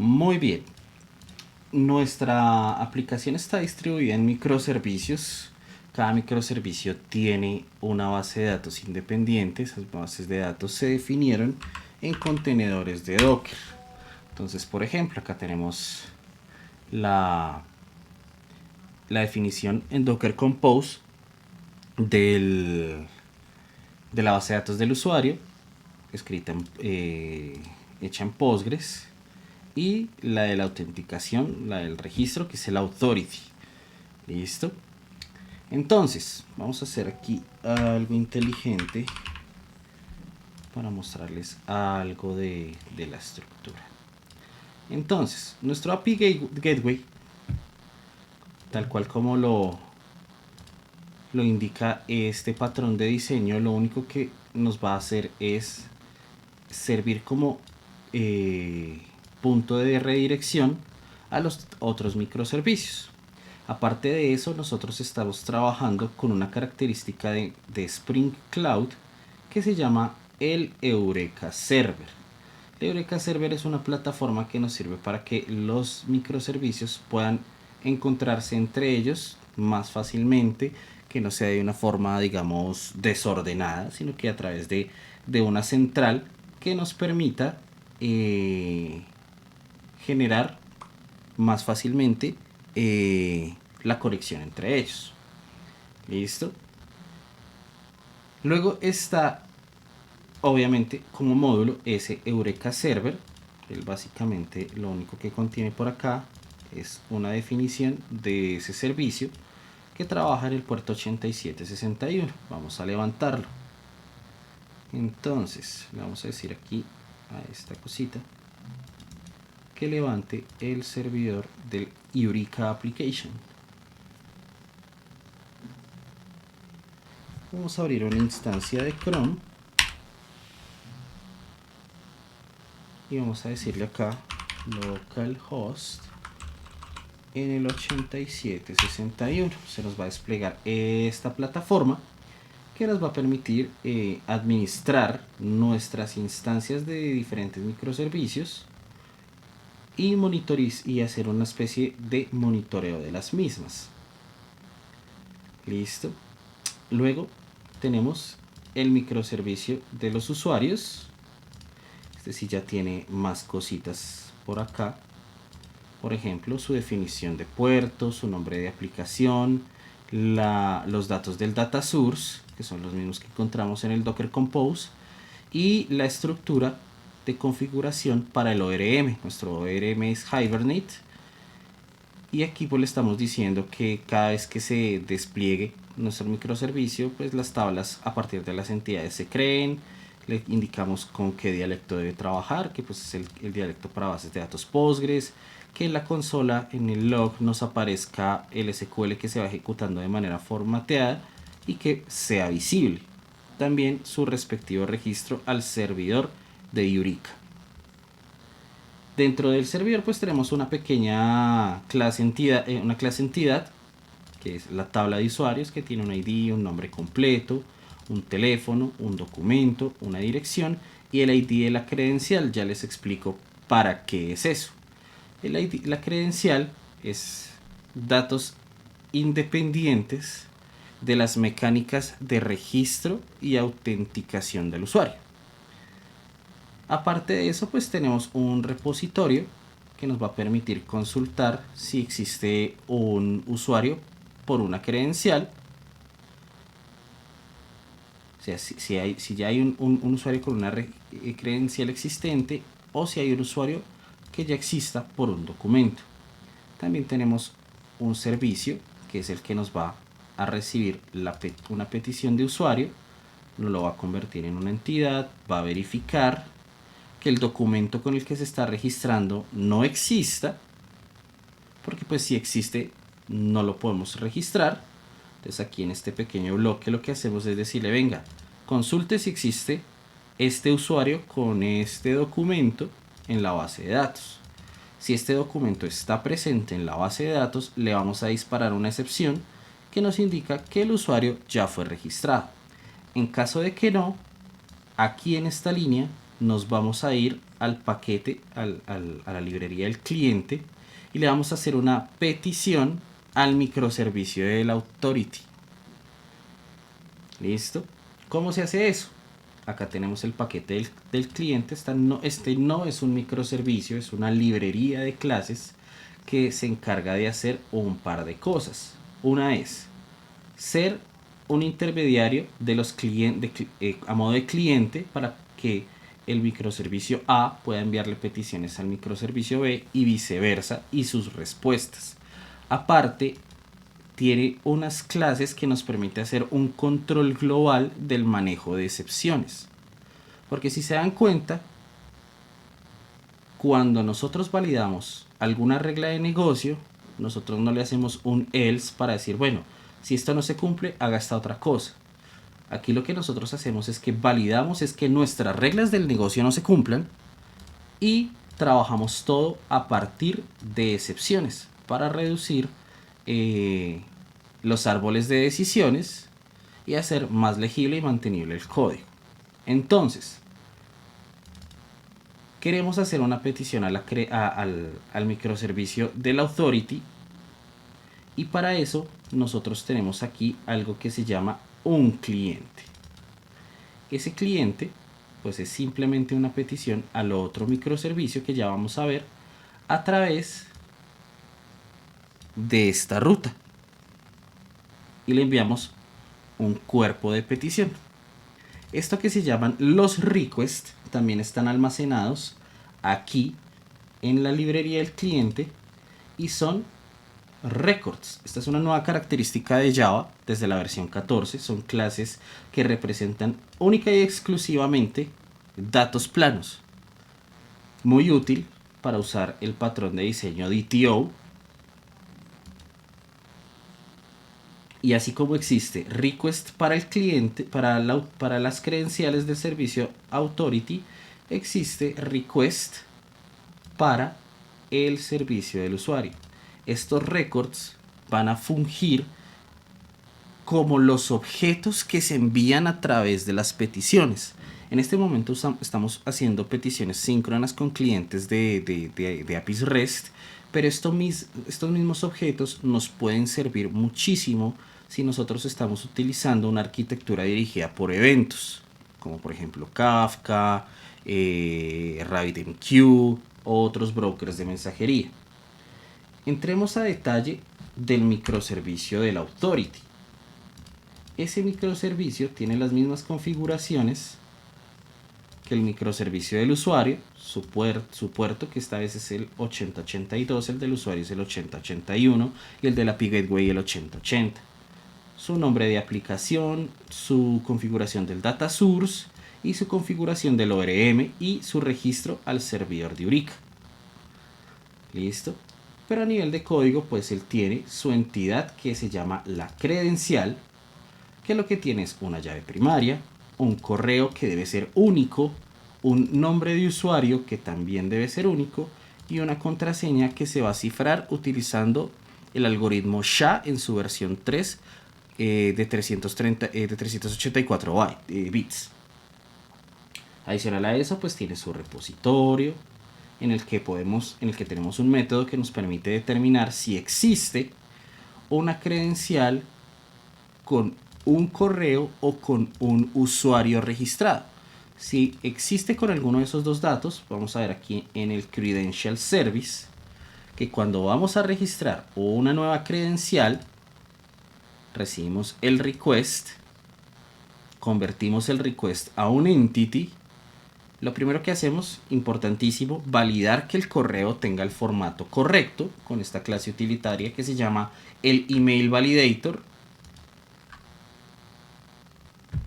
Muy bien. Nuestra aplicación está distribuida en microservicios. Cada microservicio tiene una base de datos independiente. Esas bases de datos se definieron en contenedores de Docker. Entonces, por ejemplo, acá tenemos la definición en Docker Compose de la base de datos del usuario, escrita hecha en Postgres, y la de la autenticación, la del registro, que es el authority. Listo. Entonces, vamos a hacer aquí algo inteligente para mostrarles algo de la estructura. Entonces, nuestro API Gateway, tal cual como lo indica este patrón de diseño, lo único que nos va a hacer es servir como punto de redirección a los otros microservicios. Aparte de eso, nosotros estamos trabajando con una característica de Spring Cloud que se llama el Eureka Server. El Eureka Server es una plataforma que nos sirve para que los microservicios puedan encontrarse entre ellos más fácilmente, que no sea de una forma, digamos, desordenada, sino que a través de una central que nos permita generar más fácilmente la conexión entre ellos. ¿Listo? Luego está, obviamente, como módulo ese Eureka Server. Él básicamente lo único que contiene por acá es una definición de ese servicio que trabaja en el puerto 8761. Vamos a levantarlo. Entonces, le vamos a decir aquí a esta cosita que levante el servidor del Eureka Application. Vamos a abrir una instancia de Chrome y vamos a decirle acá localhost en el 8761. Se nos va a desplegar esta plataforma que nos va a permitir administrar nuestras instancias de diferentes microservicios y y hacer una especie de monitoreo de las mismas. Listo. Luego tenemos el microservicio de los usuarios. Este sí ya tiene más cositas por acá. Por ejemplo, su definición de puerto, su nombre de aplicación, los datos del data source, que son los mismos que encontramos en el Docker Compose, y la estructura de configuración para el ORM. Nuestro ORM es Hibernate, y aquí pues le estamos diciendo que cada vez que se despliegue nuestro microservicio, pues las tablas a partir de las entidades se creen. Le indicamos con qué dialecto debe trabajar, que pues es el dialecto para bases de datos Postgres, que en la consola, en el log, nos aparezca el SQL que se va ejecutando de manera formateada y que sea visible. También su respectivo registro al servidor de Eureka. Dentro del servidor pues tenemos una pequeña clase entidad, que es la tabla de usuarios, que tiene un ID, un nombre completo, un teléfono, un documento, una dirección y el ID de la credencial. Ya les explico para qué es eso. El ID, la credencial, es datos independientes de las mecánicas de registro y autenticación del usuario. Aparte de eso, pues tenemos un repositorio que nos va a permitir consultar si existe un usuario por una credencial. O sea, si ya hay un usuario con una credencial existente, o si hay un usuario que ya exista por un documento. También tenemos un servicio que es el que nos va a recibir una petición de usuario, nos lo va a convertir en una entidad, va a verificar que el documento con el que se está registrando no exista, porque pues si existe no lo podemos registrar. Entonces aquí en este pequeño bloque lo que hacemos es decirle, venga, consulte si existe este usuario con este documento en la base de datos. Si este documento está presente en la base de datos, le vamos a disparar una excepción que nos indica que el usuario ya fue registrado. En caso de que no, aquí en esta línea nos vamos a ir al paquete, a la librería del cliente y le vamos a hacer una petición al microservicio del Authority. ¿Listo? ¿Cómo se hace eso? Acá tenemos el paquete del cliente. Este no es un microservicio, es una librería de clases que se encarga de hacer un par de cosas. Una es ser un intermediario de los clientes a modo de cliente para que el microservicio A pueda enviarle peticiones al microservicio B y viceversa, y sus respuestas. Aparte, tiene unas clases que nos permite hacer un control global del manejo de excepciones. Porque si se dan cuenta, cuando nosotros validamos alguna regla de negocio, nosotros no le hacemos un else para decir, bueno, si esto no se cumple, haga esta otra cosa. Aquí lo que nosotros hacemos es que validamos es que nuestras reglas del negocio no se cumplan y trabajamos todo a partir de excepciones para reducir los árboles de decisiones y hacer más legible y mantenible el código. Entonces, queremos hacer una petición al microservicio del Authority, y para eso nosotros tenemos aquí algo que se llama un cliente. Ese cliente pues es simplemente una petición al otro microservicio que ya vamos a ver a través de esta ruta, y le enviamos un cuerpo de petición. Esto que se llaman los requests también están almacenados aquí en la librería del cliente y son records. Esta es una nueva característica de Java desde la versión 14. Son clases que representan única y exclusivamente datos planos. Muy útil para usar el patrón de diseño DTO. Y así como existe request para el cliente, para las credenciales del servicio Authority, existe request para el servicio del usuario. Estos records van a fungir como los objetos que se envían a través de las peticiones. En este momento estamos haciendo peticiones síncronas con clientes de APIs REST, pero estos mismos objetos nos pueden servir muchísimo si nosotros estamos utilizando una arquitectura dirigida por eventos, como por ejemplo Kafka, RabbitMQ o otros brokers de mensajería. Entremos a detalle del microservicio del Authority. Ese microservicio tiene las mismas configuraciones que el microservicio del usuario. Su puerto, que esta vez es el 8082, el del usuario es el 8081 y el de la API Gateway el 8080. Su nombre de aplicación, su configuración del data source y su configuración del ORM y su registro al servidor de Eureka. Listo. Pero a nivel de código, pues él tiene su entidad que se llama la credencial, que lo que tiene es una llave primaria, un correo que debe ser único, un nombre de usuario que también debe ser único y una contraseña que se va a cifrar utilizando el algoritmo SHA en su versión 3 de 384 bits. Adicional a eso, pues tiene su repositorio en el que tenemos un método que nos permite determinar si existe una credencial con un correo o con un usuario registrado. Si existe con alguno de esos dos datos, vamos a ver aquí en el Credential Service que cuando vamos a registrar una nueva credencial, recibimos el request, convertimos el request a un entity. Lo primero que hacemos, importantísimo, validar que el correo tenga el formato correcto con esta clase utilitaria que se llama el email validator,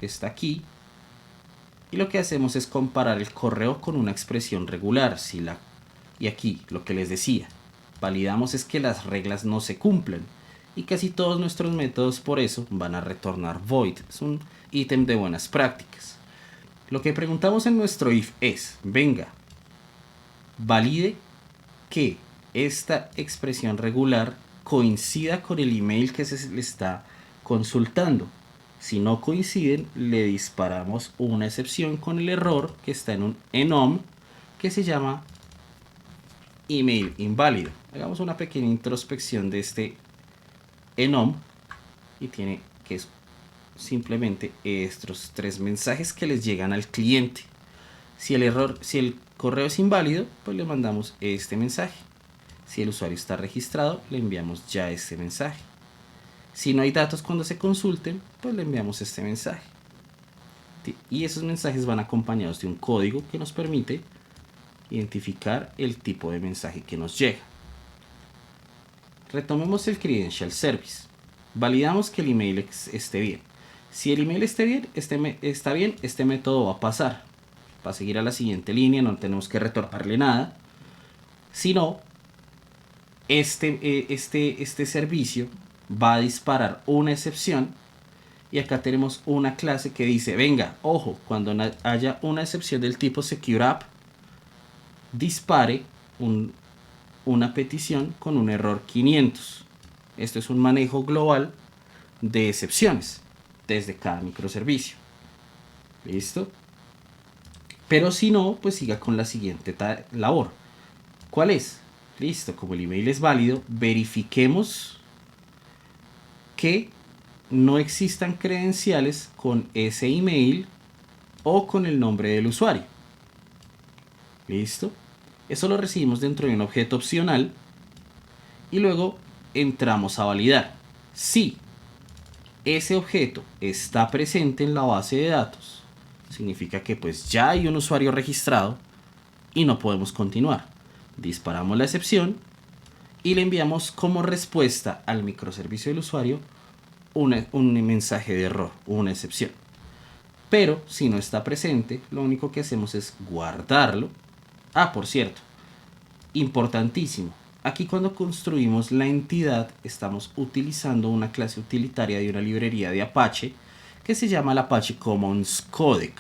que está aquí. Y lo que hacemos es comparar el correo con una expresión regular. Y aquí lo que les decía, validamos es que las reglas no se cumplen. Y casi todos nuestros métodos por eso van a retornar void. Es un ítem de buenas prácticas. Lo que preguntamos en nuestro if es, venga, valide que esta expresión regular coincida con el email que se le está consultando. Si no coinciden, le disparamos una excepción con el error que está en un enum que se llama email inválido. Hagamos una pequeña introspección de este enum y tiene que es simplemente estos 3 mensajes que les llegan al cliente. Si el correo es inválido, pues le mandamos este mensaje. Si el usuario está registrado, le enviamos ya este mensaje. Si no hay datos cuando se consulten, pues le enviamos este mensaje. Y esos mensajes van acompañados de un código que nos permite identificar el tipo de mensaje que nos llega. Retomemos el Credential Service. Validamos que el email esté bien. Si el email está bien, este método va a pasar. Va a seguir a la siguiente línea, no tenemos que retornarle nada. Si no, este servicio va a disparar una excepción. Y acá tenemos una clase que dice, venga, ojo, cuando haya una excepción del tipo SecureApp, dispare una petición con un error 500. Esto es un manejo global de excepciones desde cada microservicio. ¿Listo? Pero si no, pues siga con la siguiente labor. ¿Cuál es? Listo, como el email es válido, verifiquemos que no existan credenciales con ese email o con el nombre del usuario. ¿Listo? Eso lo recibimos dentro de un objeto opcional y luego entramos a validar. Si ese objeto está presente en la base de datos, significa que pues ya hay un usuario registrado y no podemos continuar. Disparamos la excepción y le enviamos como respuesta al microservicio del usuario un mensaje de error, una excepción. Pero si no está presente, lo único que hacemos es guardarlo. Ah, por cierto, importantísimo. Aquí cuando construimos la entidad estamos utilizando una clase utilitaria de una librería de Apache que se llama el Apache Commons Codec.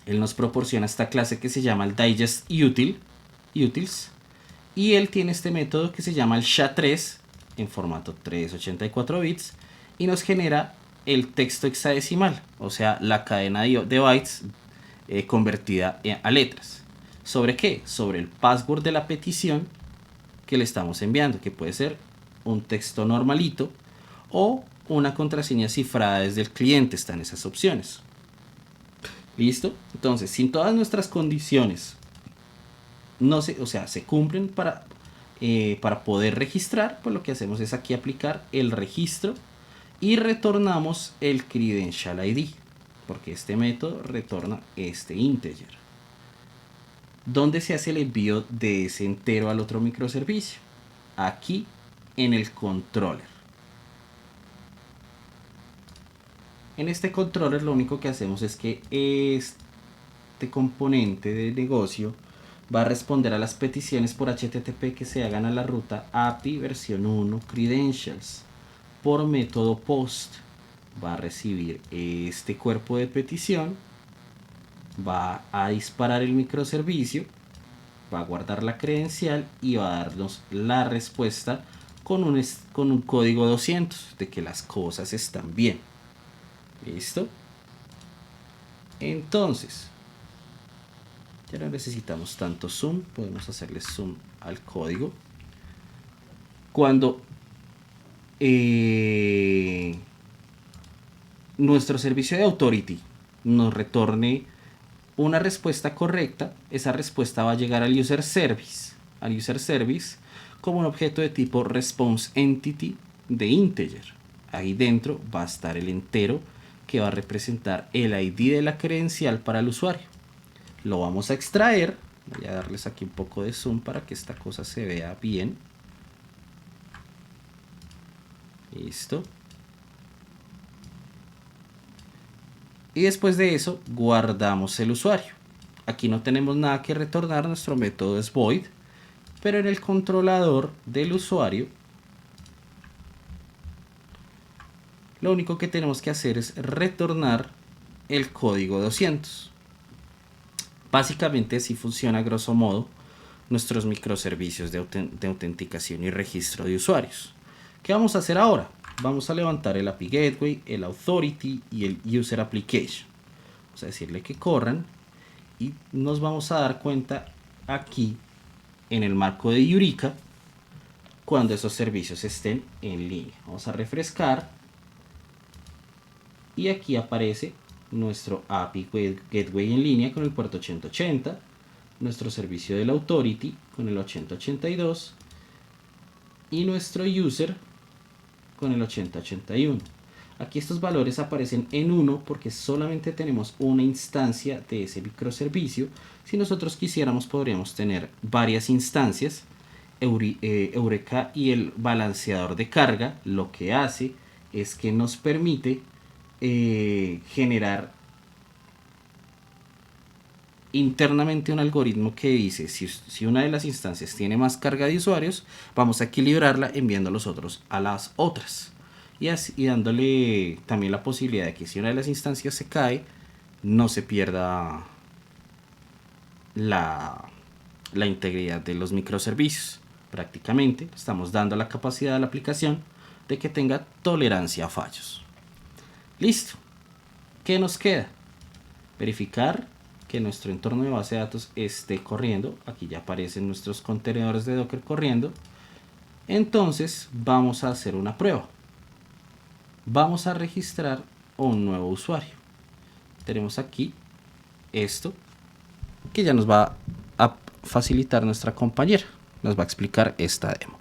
Él nos proporciona esta clase que se llama el Digest Utils y él tiene este método que se llama el SHA-3 en formato 384 bits y nos genera el texto hexadecimal, o sea, la cadena de bytes convertida a letras. ¿Sobre qué? Sobre el password de la petición que le estamos enviando, que puede ser un texto normalito o una contraseña cifrada desde el cliente. Están esas opciones. ¿Listo? Entonces, si todas nuestras condiciones se cumplen para poder registrar, pues lo que hacemos es aquí aplicar el registro y retornamos el Credential ID, porque este método retorna este integer. ¿Dónde se hace el envío de ese entero al otro microservicio? Aquí en el controller. En este controller lo único que hacemos es que este componente de negocio va a responder a las peticiones por HTTP que se hagan a la ruta API versión 1 Credentials por método POST. Va a recibir este cuerpo de petición, va a disparar el microservicio, va a guardar la credencial y va a darnos la respuesta con un código 200 de que las cosas están bien. ¿Listo? Entonces, ya no necesitamos tanto zoom, podemos hacerle zoom al código. Cuando nuestro servicio de Authority nos retorne una respuesta correcta, esa respuesta va a llegar al user service como un objeto de tipo response entity de integer. Ahí dentro va a estar el entero que va a representar el ID de la credencial para el usuario. Lo vamos a extraer. Voy a darles aquí un poco de zoom para que esta cosa se vea bien. Listo. Y después de eso guardamos el usuario. Aquí no tenemos nada que retornar, nuestro método es void, pero en el controlador del usuario lo único que tenemos que hacer es retornar el código 200. Básicamente así funciona a grosso modo nuestros microservicios de autenticación y registro de usuarios. ¿Qué vamos a hacer ahora? vamos a levantar el API Gateway, el Authority y el User Application. Vamos a decirle que corran y nos vamos a dar cuenta aquí en el marco de Eureka cuando esos servicios estén en línea. Vamos a refrescar y aquí aparece nuestro API Gateway en línea con el puerto 8080, nuestro servicio del Authority con el 8082 y nuestro User con el 8081. Aquí estos valores aparecen en 1 porque solamente tenemos una instancia de ese microservicio. Si nosotros quisiéramos podríamos tener varias instancias. Eureka y el balanceador de carga lo que hace es que nos permite generar internamente un algoritmo que dice si una de las instancias tiene más carga de usuarios, vamos a equilibrarla enviando a los otros a las otras y dándole también la posibilidad de que si una de las instancias se cae no se pierda la integridad de los microservicios. Prácticamente estamos dando la capacidad a la aplicación de que tenga tolerancia a fallos. Listo. ¿Qué nos queda? Verificar que nuestro entorno de base de datos esté corriendo. Aquí ya aparecen nuestros contenedores de Docker corriendo. Entonces vamos a hacer una prueba. Vamos a registrar un nuevo usuario. Tenemos aquí esto que ya nos va a facilitar nuestra compañera. Nos va a explicar esta demo.